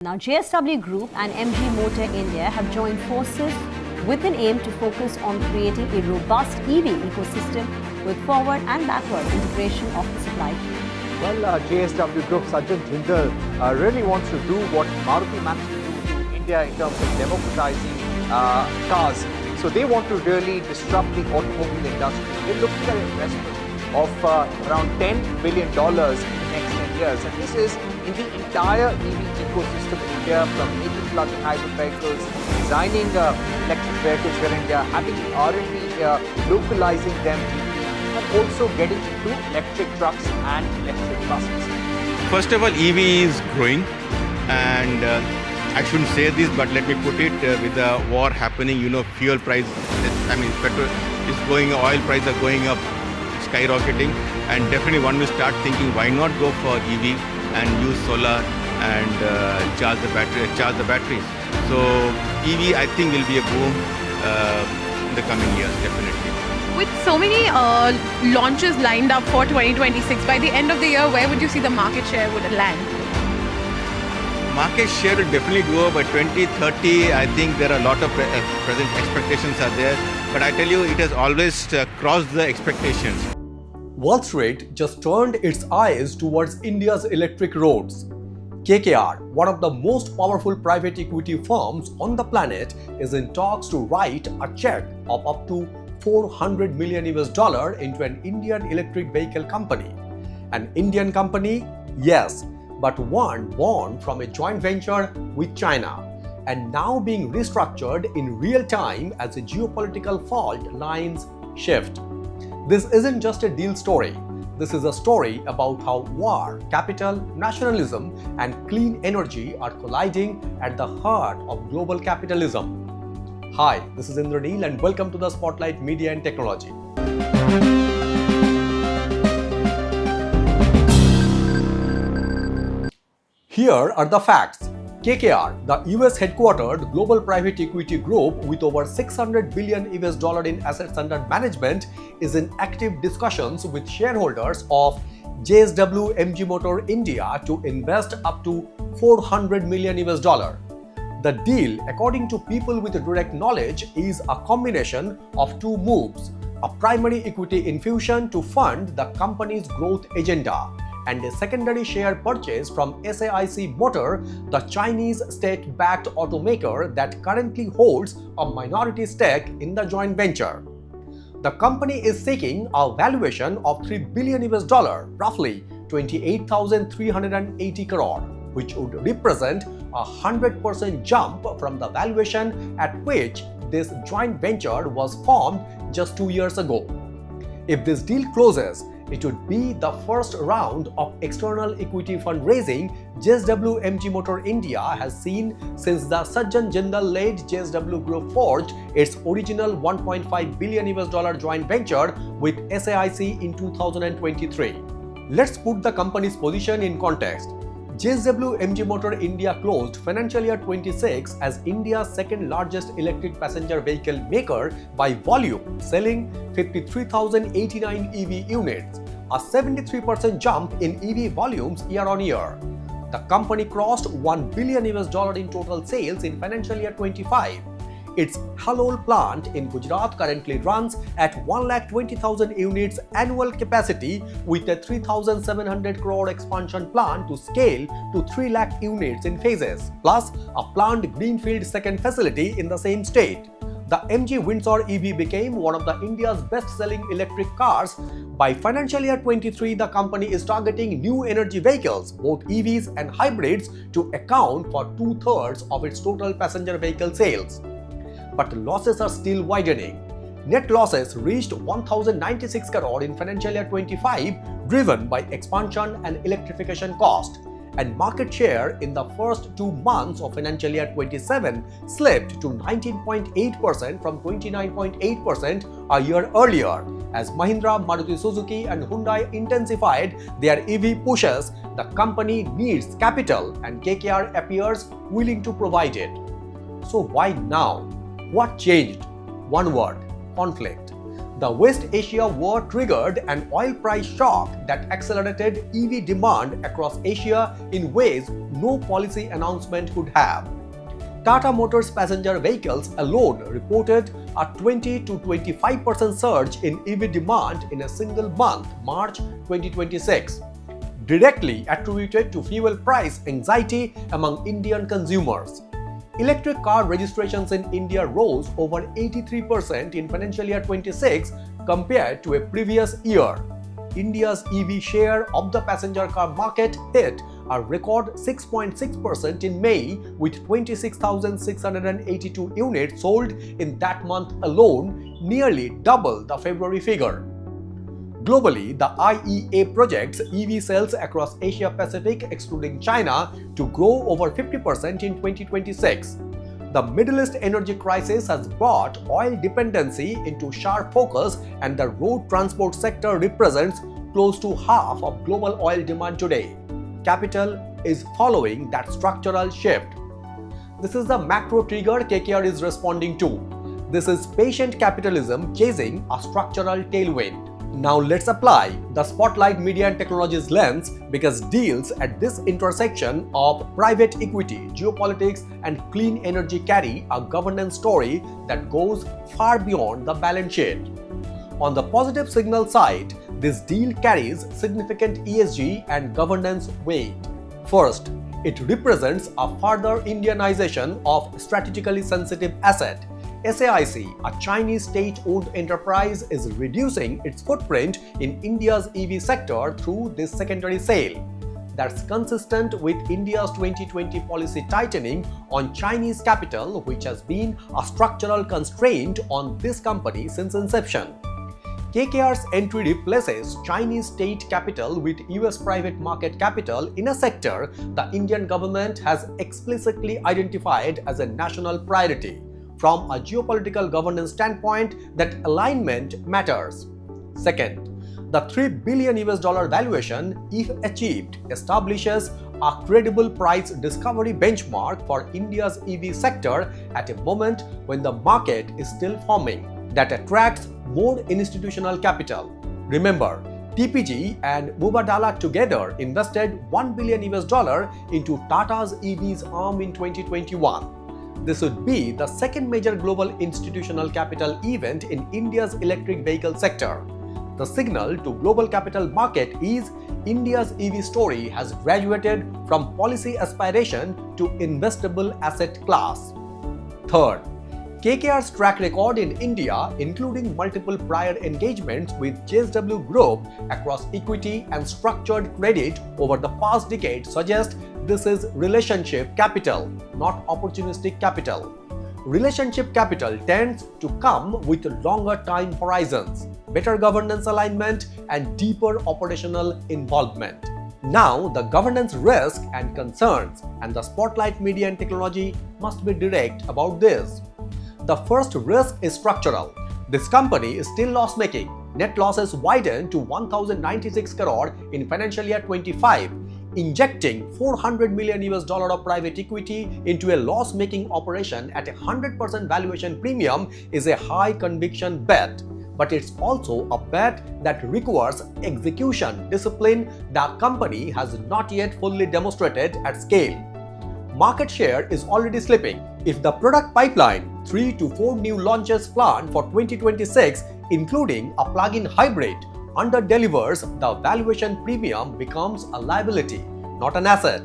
Now, JSW Group and MG Motor India have joined forces with an aim to focus on creating a robust EV ecosystem with forward and backward integration of the supply chain. Well, JSW Group, Sajjan Jindal really wants to do what Maruti managed to do in India in terms of democratizing cars. So they want to really disrupt the automobile industry. They're looking at an investment of around $10 billion in the next 10 years. And this is in the entire EV ecosystem in India, from making plug-in hybrid vehicles, designing electric vehicles here in India, having the R&D, localizing them, and also getting into electric trucks and electric buses. First of all, EV is growing, and I shouldn't say this, but let me put it, with the war happening, fuel price, petrol is going, oil prices are going up, skyrocketing, and definitely one will start thinking, why not go for EV and use solar and charge the batteries. So EV, I think, will be a boom in the coming years, definitely. With so many launches lined up for 2026, by the end of the year, where would you see the market share would land? Market share will definitely grow by 2030. I think there are a lot of present expectations are there, but I tell you, it has always crossed the expectations. Wall Street just turned its eyes towards India's electric roads. KKR, one of the most powerful private equity firms on the planet, is in talks to write a check of up to $400 million into an Indian electric vehicle company. An Indian company? Yes, but one born from a joint venture with China and now being restructured in real time as a geopolitical fault lines shift. This isn't just a deal story. This is a story about how war, capital, nationalism, and clean energy are colliding at the heart of global capitalism. Hi, this is Indranil and welcome to the Spotlight Media and Technology. Here are the facts. KKR, the US headquartered global private equity group with over $600 billion in assets under management, is in active discussions with shareholders of JSW MG Motor India to invest up to $400 million. The deal, according to people with direct knowledge, is a combination of two moves: a primary equity infusion to fund the company's growth agenda, and a secondary share purchase from SAIC Motor, the Chinese state-backed automaker that currently holds a minority stake in the joint venture. The company is seeking a valuation of $3 billion, roughly 28,380 crore, which would represent a 100% jump from the valuation at which this joint venture was formed just 2 years ago. If this deal closes, it would be the first round of external equity fundraising JSW MG Motor India has seen since the Sajjan Jindal-led JSW Group forged its original $1.5 billion joint venture with SAIC in 2023. Let's put the company's position in context. JSW MG Motor India closed financial year 26 as India's second largest electric passenger vehicle maker by volume, selling 53,089 EV units, a 73% jump in EV volumes year on year. The company crossed $1 billion in total sales in financial year 25. Its Halol plant in Gujarat currently runs at 120,000 units annual capacity, with a 3,700 crore expansion plan to scale to 3 lakh units in phases, plus a planned greenfield second facility in the same state. The MG Windsor EV became one of the India's best-selling electric cars. By financial year 23, the company is targeting new energy vehicles, both EVs and hybrids, to account for 2/3 of its total passenger vehicle sales. But losses are still widening. Net losses reached 1,096 crore in financial year 25, driven by expansion and electrification cost. And market share in the first 2 months of financial year 27 slipped to 19.8% from 29.8% a year earlier. As Mahindra, Maruti Suzuki and Hyundai intensified their EV pushes, the company needs capital and KKR appears willing to provide it. So why now? What changed? One word: conflict. The West Asia war triggered an oil price shock that accelerated EV demand across Asia in ways no policy announcement could have. Tata Motors passenger vehicles alone reported a 20 to 25% surge in EV demand in a single month, March 2026, directly attributed to fuel price anxiety among Indian consumers. Electric car registrations in India rose over 83% in financial year 26 compared to a previous year. India's EV share of the passenger car market hit a record 6.6% in May, with 26,682 units sold in that month alone, nearly double the February figure. Globally, the IEA projects EV sales across Asia Pacific, excluding China, to grow over 50% in 2026. The Middle East energy crisis has brought oil dependency into sharp focus, and the road transport sector represents close to half of global oil demand today. Capital is following that structural shift. This is the macro trigger KKR is responding to. This is patient capitalism chasing a structural tailwind. Now let's apply the Spotlight Media and Technologies lens, because deals at this intersection of private equity, geopolitics, and clean energy carry a governance story that goes far beyond the balance sheet. On the positive signal side, this deal carries significant ESG and governance weight. First, it represents a further Indianization of strategically sensitive asset. SAIC, a Chinese state-owned enterprise, is reducing its footprint in India's EV sector through this secondary sale. That's consistent with India's 2020 policy tightening on Chinese capital, which has been a structural constraint on this company since inception. KKR's entry replaces Chinese state capital with US private market capital in a sector the Indian government has explicitly identified as a national priority. From a geopolitical governance standpoint, that alignment matters. Second, the $3 billion valuation, if achieved, establishes a credible price discovery benchmark for India's EV sector at a moment when the market is still forming, that attracts more institutional capital. Remember, TPG and Mubadala together invested $1 billion into Tata's EV's arm in 2021. This would be the second major global institutional capital event in India's electric vehicle sector. The signal to global capital market is India's EV story has graduated from policy aspiration to investable asset class. Third, KKR's track record in India, including multiple prior engagements with JSW Group across equity and structured credit over the past decade, suggests this is relationship capital, not opportunistic capital. Relationship capital tends to come with longer time horizons, better governance alignment, and deeper operational involvement. Now, the governance risk and concerns and the Spotlight Media and Technology must be direct about this. The first risk is structural. This company is still loss-making. Net losses widened to 1,096 crore in financial year 25. Injecting $400 million of private equity into a loss-making operation at a 100% valuation premium is a high-conviction bet. But it's also a bet that requires execution discipline the company has not yet fully demonstrated at scale. Market share is already slipping. If the product pipeline, 3 to 4 new launches planned for 2026, including a plug-in hybrid, under-delivers, the valuation premium becomes a liability, not an asset.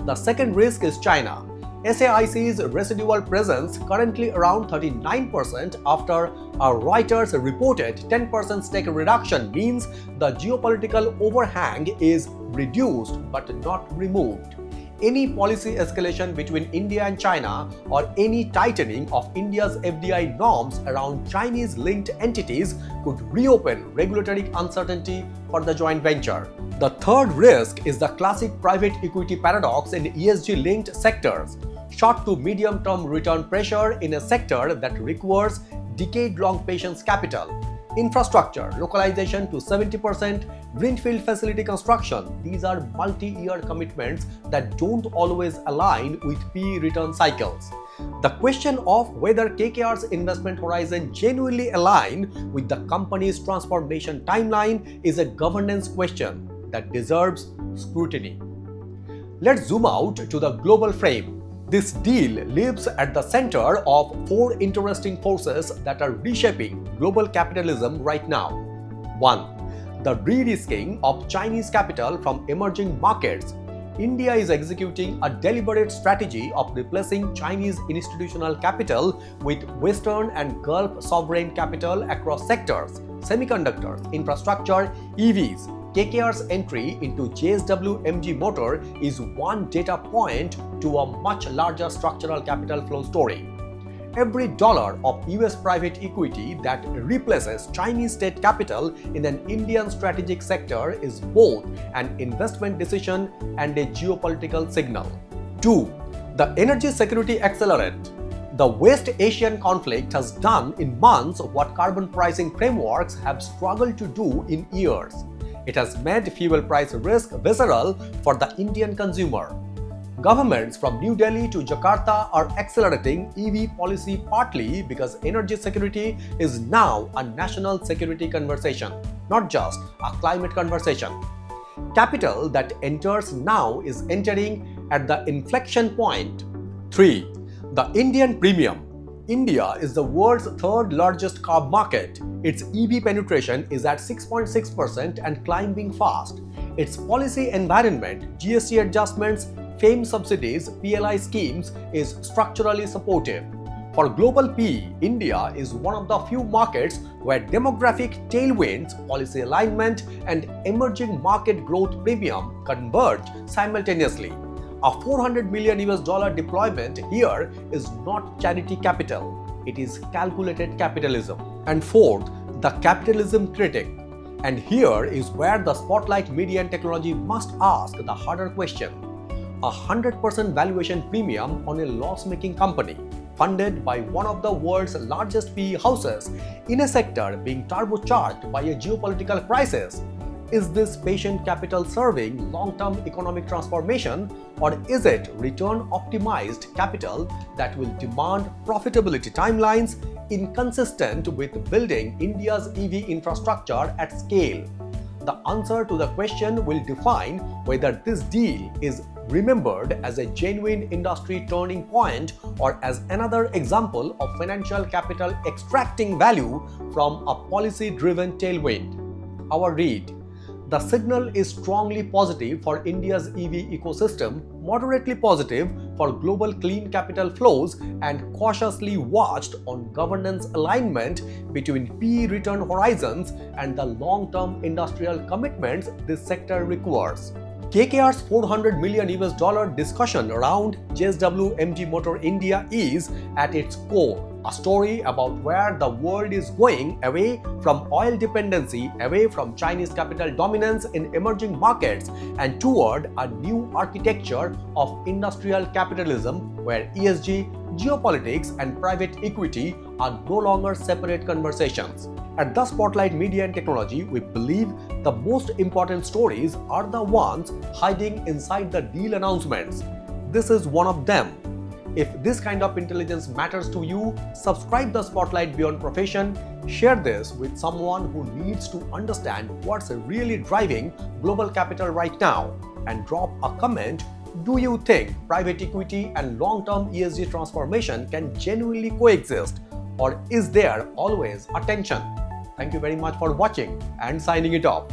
The second risk is China. SAIC's residual presence, currently around 39% after a Reuters reported 10% stake reduction, means the geopolitical overhang is reduced but not removed. Any policy escalation between India and China, or any tightening of India's FDI norms around Chinese-linked entities, could reopen regulatory uncertainty for the joint venture. The third risk is the classic private equity paradox in ESG-linked sectors. Short to medium-term return pressure in a sector that requires decade-long patience capital. Infrastructure, localization to 70%, greenfield facility construction. These are multi-year commitments that don't always align with PE return cycles. The question of whether KKR's investment horizon genuinely align with the company's transformation timeline is a governance question that deserves scrutiny. Let's zoom out to the global frame. This deal lives at the center of four interesting forces that are reshaping global capitalism right now. 1. The de-risking of Chinese capital from emerging markets. India is executing a deliberate strategy of replacing Chinese institutional capital with Western and Gulf sovereign capital across sectors: semiconductors, infrastructure, EVs. KKR's entry into JSW MG Motor is one data point to a much larger structural capital flow story. Every dollar of US private equity that replaces Chinese state capital in an Indian strategic sector is both an investment decision and a geopolitical signal. 2. The energy security accelerant. The West Asian conflict has done in months what carbon pricing frameworks have struggled to do in years. It has made fuel price risk visceral for the Indian consumer. Governments from New Delhi to Jakarta are accelerating EV policy partly because energy security is now a national security conversation, not just a climate conversation. Capital that enters now is entering at the inflection point. 3. The Indian premium. India is the world's third largest car market. Its EV penetration is at 6.6% and climbing fast. Its policy environment, GST adjustments, FAME subsidies, PLI schemes is structurally supportive. For global PE, India is one of the few markets where demographic tailwinds, policy alignment, and emerging market growth premium converge simultaneously. A $400 million deployment here is not charity capital, it is calculated capitalism. And fourth, the capitalism critic. And here is where the spotlight media and technology must ask the harder question. 100% valuation premium on a loss-making company, funded by one of the world's largest PE houses, in a sector being turbocharged by a geopolitical crisis. Is this patient capital serving long-term economic transformation, or is it return-optimized capital that will demand profitability timelines inconsistent with building India's EV infrastructure at scale? The answer to the question will define whether this deal is remembered as a genuine industry turning point or as another example of financial capital extracting value from a policy-driven tailwind. Our read. The signal is strongly positive for India's EV ecosystem, moderately positive for global clean capital flows, and cautiously watched on governance alignment between PE return horizons and the long-term industrial commitments this sector requires. KKR's $400 million discussion around JSW MG Motor India is, at its core, a story about where the world is going away from oil dependency, away from Chinese capital dominance in emerging markets, and toward a new architecture of industrial capitalism where ESG, geopolitics, and private equity are no longer separate conversations. At the Spotlight Media and Technology, we believe the most important stories are the ones hiding inside the deal announcements. This is one of them. If this kind of intelligence matters to you, subscribe the Spotlight Beyond Profession, share this with someone who needs to understand what's really driving global capital right now, and drop a comment. Do you think private equity and long-term ESG transformation can genuinely coexist, or is there always a tension? Thank you very much for watching and signing it off.